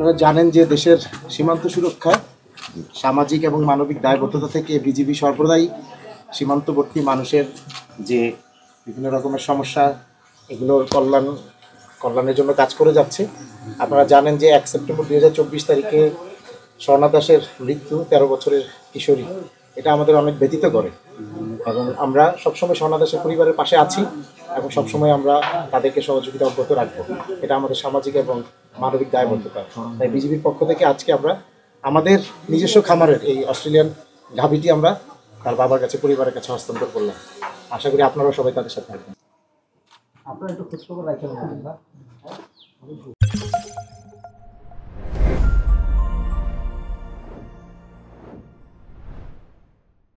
আপনারা জানেন যে দেশের সীমান্ত সুরক্ষা সামাজিক এবং মানবিক দায়বদ্ধতা থেকে বিজিবি সর্বদাই সীমান্তবর্তী মানুষের যে বিভিন্ন রকমের সমস্যা এগুলোর কল্যাণের জন্য কাজ করে যাচ্ছে। আপনারা জানেন যে 1 সেপ্টেম্বর 2024 তারিখে স্বর্ণা দাসের মৃত্যু, 13 বছরের কিশোরী, এটা আমাদের অনেক ব্যথিত করে এবং আমরা সবসময় স্বর্ণা দাসের পরিবারের পাশে আছি এবং সবসময় আমরা তাদেরকে সহযোগিতা অব্যাহত রাখবো। এটা আমাদের সামাজিক এবং মানবিক দায়বদ্ধতা। তাই বিজিবির পক্ষ থেকে আজকে আমরা আমাদের নিজস্ব খামারের এই অস্ট্রেলিয়ান গাভীটি আমরা তার বাবার কাছে, পরিবারের কাছে হস্তান্তর করলাম। আশা করি আপনারাও সবাই তাদের সাথে থাকবেন। আপনারা একটু খোঁজখবর রাখবেন।